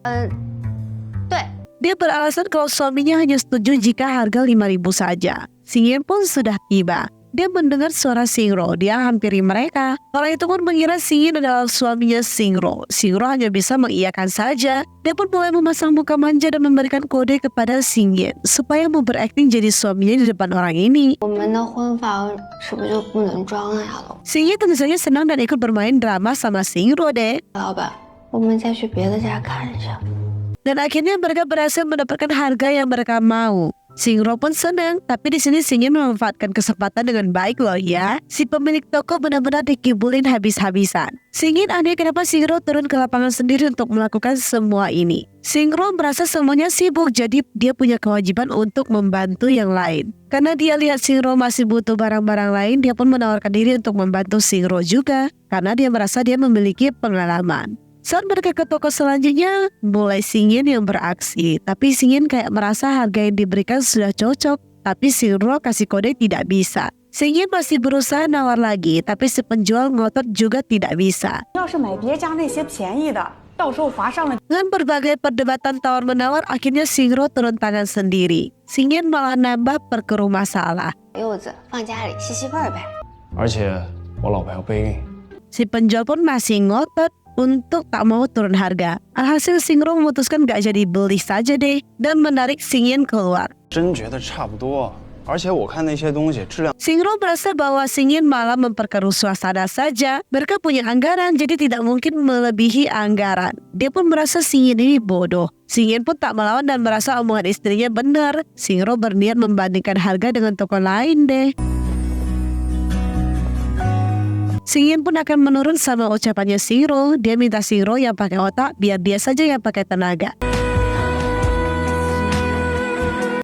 Dia beralasan kalau suaminya hanya setuju jika harga 5.000 saja. Xingyan pun sudah tiba. Dia mendengar suara Xingro, dia hampiri mereka. Orang itu pun mengira Xingyin adalah suaminya Xingro. Xingro hanya bisa mengiyakan saja. Dia pun mulai memasang muka manja dan memberikan kode kepada Xingyin supaya mau berakting jadi suaminya di depan orang ini. 我们的婚房是不是就不能装呀，老 Xingyin tentu saja senang dan ikut bermain drama sama Xingro deh. 老板？我们再去别的家看一下。 Dan akhirnya mereka berhasil mendapatkan harga yang mereka mau. Xingro pun senang, tapi di sini Xingyin memanfaatkan kesempatan dengan baik loh ya. Si pemilik toko benar-benar dikibulin habis-habisan. Xingyin aneh kenapa Xingro turun ke lapangan sendiri untuk melakukan semua ini. Xingro merasa semuanya sibuk, jadi dia punya kewajiban untuk membantu yang lain. Karena dia lihat Xingro masih butuh barang-barang lain, dia pun menawarkan diri untuk membantu Xingro juga. Karena dia merasa dia memiliki pengalaman. Saat mereka ke toko selanjutnya, mulai Xingyin yang beraksi. Tapi Xingyin kayak merasa harga yang diberikan sudah cocok. Tapi Xingro kasih kode tidak bisa. Xingyin masih berusaha nawar lagi, tapi si penjual ngotot juga tidak bisa. 要是买别家那些便宜的，到时候划上了。 Dengan berbagai perdebatan tawar-menawar, akhirnya Xingro turun tangan sendiri. Xingyin malah nambah perkeruh masalah. 柚子放家里吸吸味儿呗。而且我老婆要备孕。 Si penjual pun masih ngotot untuk tak mau turun harga. Alhasil Xingro memutuskan gak jadi beli saja deh dan menarik Xingyin keluar. 真觉得差不多，而且我看那些东西质量。 Xingro merasa bahwa Xingyin malah memperkeruh suasana saja. Mereka punya anggaran, jadi tidak mungkin melebihi anggaran. Dia pun merasa Xingyin ini bodoh. Xingyin pun tak melawan dan merasa omongan istrinya benar. Xingro berniat membandingkan harga dengan toko lain deh. Xingyin pun akan menurun sama ucapannya Xingro. Dia minta Xingro yang pakai otak, biar dia saja yang pakai tenaga.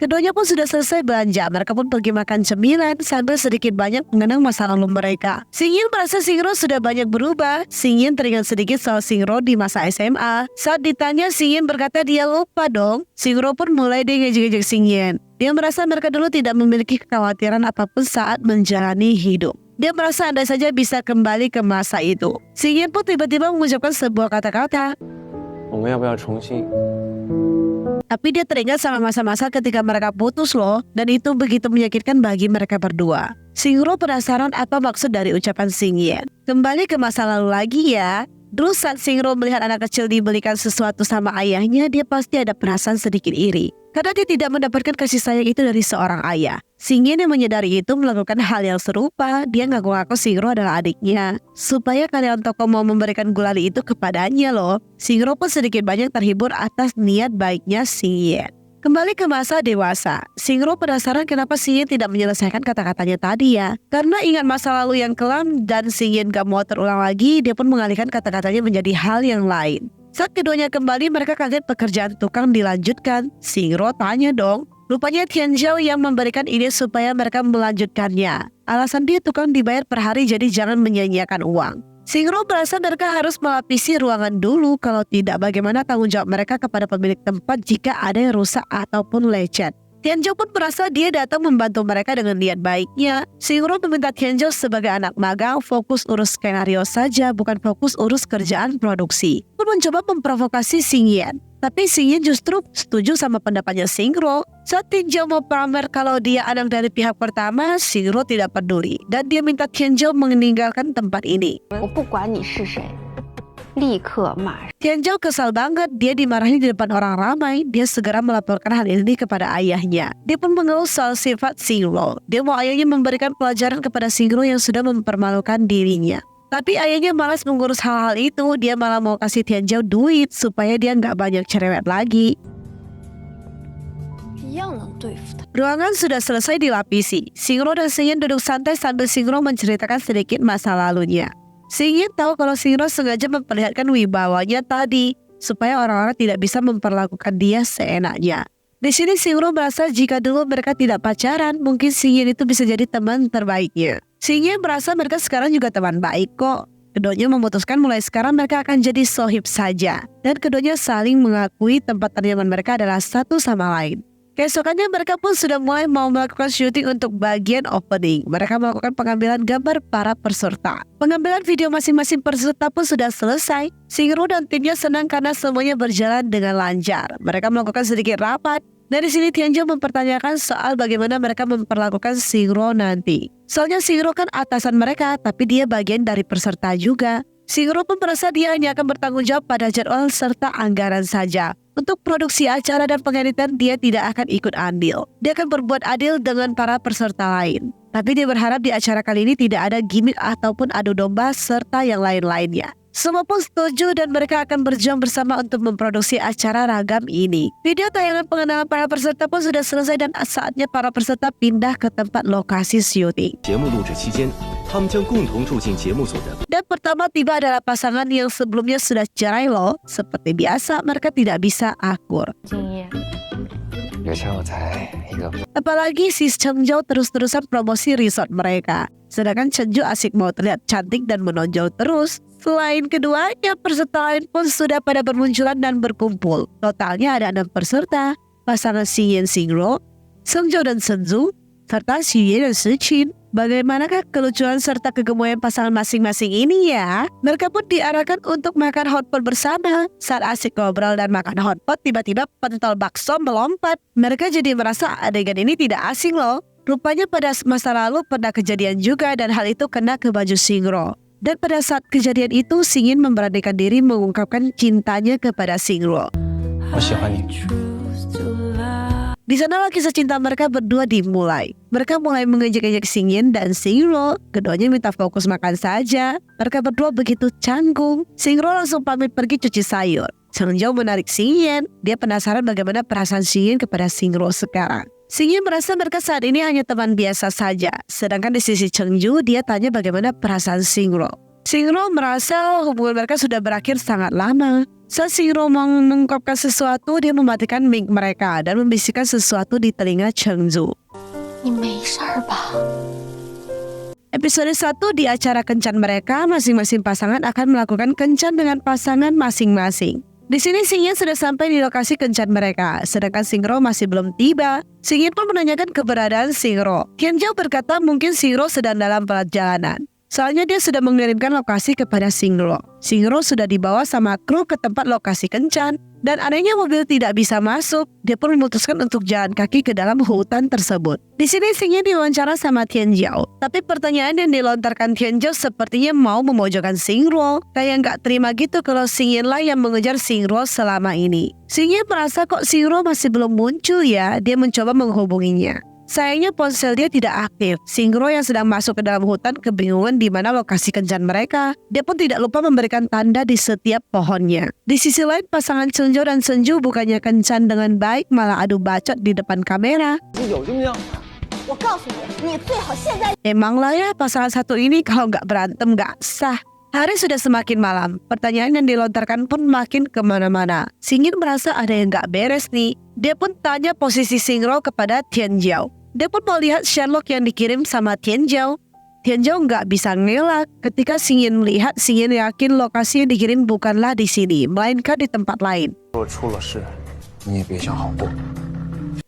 Keduanya pun sudah selesai belanja. Mereka pun pergi makan cemilan sambil sedikit banyak mengenang masa lalu mereka. Xingyin merasa Xingro sudah banyak berubah. Xingyin teringat sedikit soal Xingro di masa SMA. Saat ditanya, Xingyin berkata dia lupa dong. Xingro pun mulai deh ngejek-ngejek Xingyin. Dia merasa mereka dulu tidak memiliki kekhawatiran apapun saat menjalani hidup. Dia merasa andai saja bisa kembali ke masa itu. Xingyin pun tiba-tiba mengucapkan sebuah kata-kata. 我们要不要重新？ Tapi dia teringat sama masa-masa ketika mereka putus loh. Dan itu begitu menyakitkan bagi mereka berdua. Xingro penasaran apa maksud dari ucapan Xingyin. Kembali ke masa lalu lagi ya. Dulu saat Xingro melihat anak kecil dibelikan sesuatu sama ayahnya, dia pasti ada perasaan sedikit iri. Karena dia tidak mendapatkan kasih sayang itu dari seorang ayah. Xingyin yang menyadari itu melakukan hal yang serupa. Dia ngaku-ngaku Xingro adalah adiknya. Supaya karyawan toko mau memberikan gulali itu kepadanya loh. Xingro pun sedikit banyak terhibur atas niat baiknya Xingyin. Kembali ke masa dewasa, Xingro penasaran kenapa Xingyin tidak menyelesaikan kata-katanya tadi ya. Karena ingat masa lalu yang kelam dan Xingyin gak mau terulang lagi, dia pun mengalihkan kata-katanya menjadi hal yang lain. Saat keduanya kembali, mereka kaget pekerjaan tukang dilanjutkan. Xingro tanya dong, rupanya Tianzhou yang memberikan ide supaya mereka melanjutkannya. Alasan dia tukang dibayar per hari, jadi jangan menyia-nyiakan uang. Xingro merasa mereka harus melapisi ruangan dulu, kalau tidak bagaimana tanggung jawab mereka kepada pemilik tempat jika ada yang rusak ataupun lecet. Tianzhou pun merasa dia datang membantu mereka dengan niat baiknya. Xingro meminta Tianzhou sebagai anak magang fokus urus skenario saja, bukan fokus urus kerjaan produksi. Pun mencoba memprovokasi Xingyin. Tapi Xingyin justru setuju sama pendapatnya Xingro. Saat Tianzhou mau pamer kalau dia anak dari pihak pertama, Xingro tidak peduli. Dan dia minta Tianzhou meninggalkan tempat ini. 我不管你是谁，立刻马上。 Tianzhou kesal banget, dia dimarahi di depan orang ramai. Dia segera melaporkan hal ini kepada ayahnya. Dia pun mengeluh soal sifat Xingro. Dia mau ayahnya memberikan pelajaran kepada Xingro yang sudah mempermalukan dirinya. Tapi ayahnya malas mengurus hal-hal itu. Dia malah mau kasih Tianzhou duit supaya dia nggak banyak cerewet lagi. 一样能对付他。 Ruangan sudah selesai dilapisi. Xingro dan Xingyin duduk santai sambil Xingro menceritakan sedikit masa lalunya. Xingyin tahu kalau Xingro sengaja memperlihatkan wibawanya tadi supaya orang-orang tidak bisa memperlakukan dia seenaknya. Di sini Xingro merasa jika dulu mereka tidak pacaran, mungkin Xingyin itu bisa jadi teman terbaiknya. Xingyin merasa mereka sekarang juga teman baik kok. Keduanya memutuskan mulai sekarang mereka akan jadi sohib saja. Dan keduanya saling mengakui tempat ternyaman mereka adalah satu sama lain. Keesokannya mereka pun sudah mulai mau melakukan syuting untuk bagian opening. Mereka melakukan pengambilan gambar para peserta. Pengambilan video masing-masing peserta pun sudah selesai. Xingro dan timnya senang karena semuanya berjalan dengan lancar. Mereka melakukan sedikit rapat. Dari sini Tianzhou mempertanyakan soal bagaimana mereka memperlakukan Xingro nanti. Soalnya Xingro kan atasan mereka, tapi dia bagian dari peserta juga. Xingro pun merasa dia hanya akan bertanggung jawab pada jadwal serta anggaran saja. Untuk produksi acara dan pengeditan dia tidak akan ikut andil. Dia akan berbuat adil dengan para peserta lain. Tapi dia berharap di acara kali ini tidak ada gimmick ataupun adu domba serta yang lain-lainnya. Semua pun setuju dan mereka akan berjuang bersama untuk memproduksi acara ragam ini. Video tayangan pengenalan para peserta pun sudah selesai dan saatnya para peserta pindah ke tempat lokasi syuting. Dan pertama tiba adalah pasangan yang sebelumnya sudah cerai loh. Seperti biasa mereka tidak bisa akur. Apalagi si Chengzhou terus-terusan promosi resort mereka. Sedangkan Chengzhou asik mau terlihat cantik dan menonjol terus. Selain keduanya, peserta lain pun sudah pada bermunculan dan berkumpul. Totalnya ada 6 peserta. Pasangan Xingyan Xingro, Chengzhou dan Shenzhou, serta Xiyue dan Shiqin. Bagaimanakah kelucuan serta kegemuan pasangan masing-masing ini ya? Mereka pun diarahkan untuk makan hotpot bersama. Saat asik ngobrol dan makan hotpot, tiba-tiba pentol bakso melompat. Mereka jadi merasa adegan ini tidak asing loh. Rupanya pada masa lalu pernah kejadian juga dan hal itu kena ke baju Xingro. Dan pada saat kejadian itu, Xingyin memberanikan diri mengungkapkan cintanya kepada Xingro. Di sana kisah cinta mereka berdua dimulai. Mereka mulai mengejek-ejek Xingyin dan Xingro. Keduanya minta fokus makan saja. Mereka berdua begitu canggung. Xingro langsung pamit pergi cuci sayur. Chengzhou menarik Xingyin. Dia penasaran bagaimana perasaan Xingyin kepada Xingro sekarang. Xingyin merasa mereka saat ini hanya teman biasa saja. Sedangkan di sisi Chengzhou, dia tanya bagaimana perasaan Xingro. Xingro merasa hubungan mereka sudah berakhir sangat lama. Saat Xingro mengungkapkan sesuatu, dia mematikan mic mereka dan membisikkan sesuatu di telinga Chengzhou. Episode 1 di acara kencan mereka, masing-masing pasangan akan melakukan kencan dengan pasangan masing-masing. Di sini Xingyin sudah sampai di lokasi kencan mereka, sedangkan Xingro masih belum tiba. Xingyin pun menanyakan keberadaan Xingro. Tianzhou berkata mungkin Xingro sedang dalam perjalanan. Soalnya dia sudah mengirimkan lokasi kepada Xingro. Xingro sudah dibawa sama kru ke tempat lokasi kencan. Dan anehnya mobil tidak bisa masuk. Dia pun memutuskan untuk jalan kaki ke dalam hutan tersebut. Di sini Xingyin diwawancara sama Tianzhou. Tapi pertanyaan yang dilontarkan Tianzhou sepertinya mau memojokkan Xingro. Kayak nggak terima gitu kalau Xingyin lah yang mengejar Xingro selama ini. Xingyin merasa kok Xingro masih belum muncul ya. Dia mencoba menghubunginya. Sayangnya ponsel dia tidak aktif. Xingro yang sedang masuk ke dalam hutan kebingungan di mana lokasi kencan mereka. Dia pun tidak lupa memberikan tanda di setiap pohonnya. Di sisi lain pasangan Chengzhou dan Shenzhou bukannya kencan dengan baik, malah adu bacot di depan kamera. Emanglah ya pasangan satu ini kalau nggak berantem nggak sah. Hari sudah semakin malam. Pertanyaan yang dilontarkan pun makin kemana-mana. Xingyin merasa ada yang nggak beres nih. Dia pun tanya posisi Xingro kepada Tianzhou. Dia pun mau lihat Sherlock yang dikirim sama Tianzhou. Tianzhou nggak bisa ngelak. Ketika Xingyin melihat, Xingyin yakin lokasi yang dikirim bukanlah di sini, melainkan di tempat lain.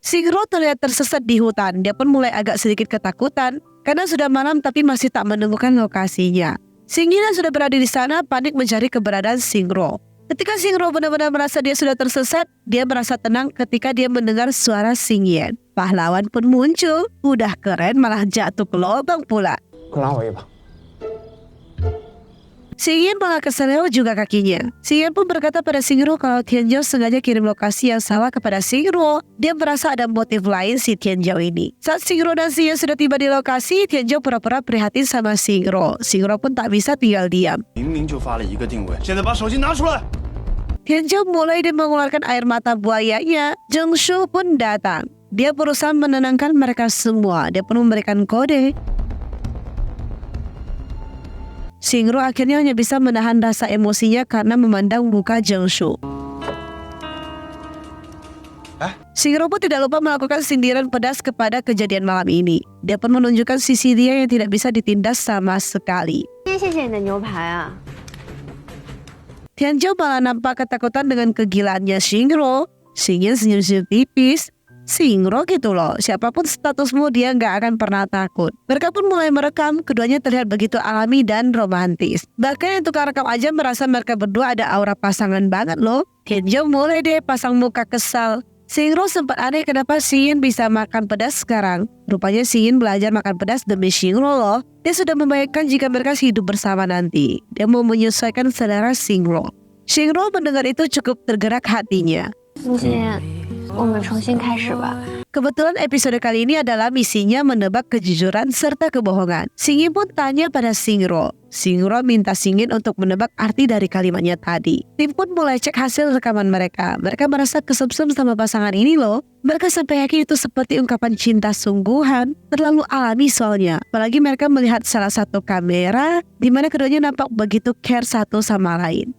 Xingro terlihat tersesat di hutan. Dia pun mulai agak sedikit ketakutan karena sudah malam tapi masih tak menemukan lokasinya. Xingyin yang sudah berada di sana panik mencari keberadaan Xingro. Ketika Xingro benar-benar merasa dia sudah tersesat, dia merasa tenang ketika dia mendengar suara Xingyin. Pahlawan pun muncul, udah keren malah jatuh ke lubang pula. Xingyin malah keseleo juga kakinya. Xingyin pun berkata pada Xingro kalau Tianzhou sengaja kirim lokasi yang salah kepada Xingro. Dia merasa ada motif lain si Tianzhou ini. Saat Xingro dan Xingyin sudah tiba di lokasi, Tianzhou pura-pura prihatin sama Xingro. Xingro pun tak bisa tinggal diam. Tianzhou mulai mengeluarkan air mata buayanya. Zhengshu pun datang. Dia berusaha menenangkan mereka semua. Dia pun memberikan kode. Xingro akhirnya hanya bisa menahan rasa emosinya karena memandang muka Zhengshu. Xingro pun tidak lupa melakukan sindiran pedas kepada kejadian malam ini. Dia pun menunjukkan sisi dia yang tidak bisa ditindas sama sekali. Tianzhou malah nampak ketakutan dengan kegilaannya Xingro. Xingyin senyum-senyum tipis. Xingro gitu loh, siapapun statusmu dia nggak akan pernah takut. Mereka pun mulai merekam, keduanya terlihat begitu alami dan romantis. Bahkan yang tukang rekam aja merasa mereka berdua ada aura pasangan banget loh. Tianzhou mulai deh pasang muka kesal. Singro sempat aneh kenapa Yin bisa makan pedas sekarang. Rupanya Yin belajar makan pedas demi Singro loh. Dia sudah membayangkan jika mereka hidup bersama nanti. Dia mau menyesuaikan selera Singro. Singro mendengar itu cukup tergerak hatinya. 星星，我们重新开始吧。 Kebetulan episode kali ini adalah misinya menebak kejujuran serta kebohongan. Yin pun tanya pada Singro. Singro minta Yin untuk menebak arti dari kalimatnya tadi. Tim pun mulai cek hasil rekaman mereka. Mereka merasa kesemsem sama pasangan ini loh. Mereka sampai yakin itu seperti ungkapan cinta sungguhan. Terlalu alami soalnya. Apalagi mereka melihat salah satu kamera di mana keduanya nampak begitu care satu sama lain.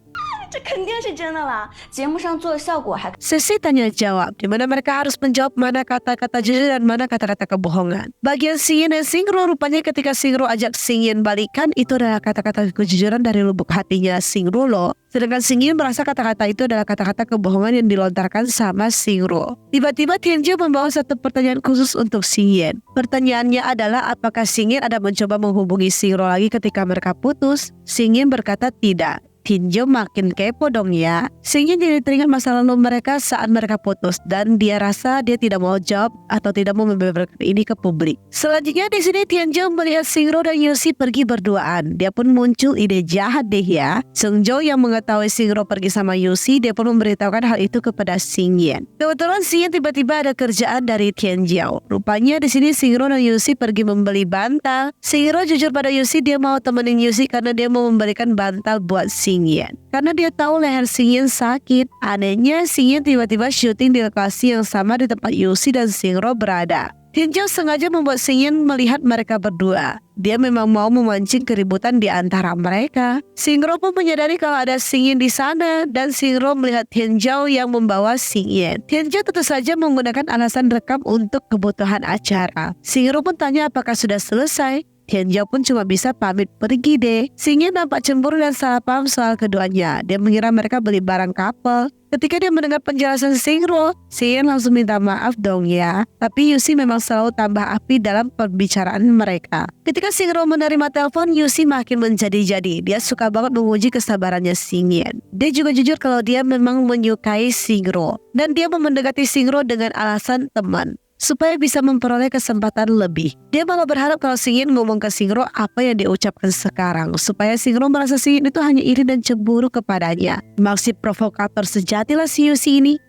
这肯定是真的啦！节目上做的效果还 Sesi tanya jawab, di mana mereka harus menjawab mana kata-kata jujur dan mana kata-kata kebohongan. Bagian Yin dan Singro rupanya ketika Singro ajak Yin balikan, itu adalah kata-kata kejujuran dari lubuk hatinya Singro loh. Sedangkan Yin merasa kata-kata itu adalah kata-kata kebohongan yang dilontarkan sama Singro. Tiba-tiba Tianjiu membawa satu pertanyaan khusus untuk Yin. Pertanyaannya adalah apakah Yin ada mencoba menghubungi Singro lagi ketika mereka putus? Yin berkata tidak. Tianjiu makin kepo dong ya. Yin jadi teringat masa lalu mereka saat mereka putus dan dia rasa dia tidak mau jawab atau tidak mau membeberkan ini ke publik. Selanjutnya di sini Tianjiu melihat Singro dan Yusi pergi berduaan. Dia pun muncul ide jahat deh ya. Sungjo yang mengetahui Singro pergi sama Yusi, dia pun memberitahukan hal itu kepada Yin. Kebetulan Yin tiba-tiba ada kerjaan dari Tianjiu. Rupanya di sini Singro dan Yusi pergi membeli bantal. Singro jujur pada Yusi dia mau temenin Yusi karena dia mau memberikan bantal buat Yin. Karena dia tahu leher Yin sakit. Anehnya Yin tiba-tiba syuting di lokasi yang sama di tempat Yusi dan Singro berada. Tianjiu sengaja membuat Yin melihat mereka berdua. Dia memang mau memancing keributan di antara mereka. Singro pun menyadari kalau ada Yin di sana dan Singro melihat Tianjiu yang membawa Yin. Tianjiu tentu saja menggunakan alasan rekam untuk kebutuhan acara. Singro pun tanya apakah sudah selesai. Tianjiu pun cuma bisa pamit pergi deh. Yin nampak cemburu dan salah paham soal keduanya. Dia mengira mereka beli barang couple. Ketika dia mendengar penjelasan Singro, Yin langsung minta maaf dong ya. Tapi Yusi memang selalu tambah api dalam pembicaraan mereka. Ketika Singro menerima telepon, Yusi makin menjadi-jadi. Dia suka banget menguji kesabarannya Yin. Dia juga jujur kalau dia memang menyukai Singro. Dan dia mau mendekati Singro dengan alasan teman, supaya bisa memperoleh kesempatan lebih. Dia malah berharap kalau Yin ngomong ke Singro apa yang dia ucapkan sekarang, supaya Singro merasa Yin itu hanya iri dan cemburu kepadanya. Maksud provokator sejatilah si Yusi ini.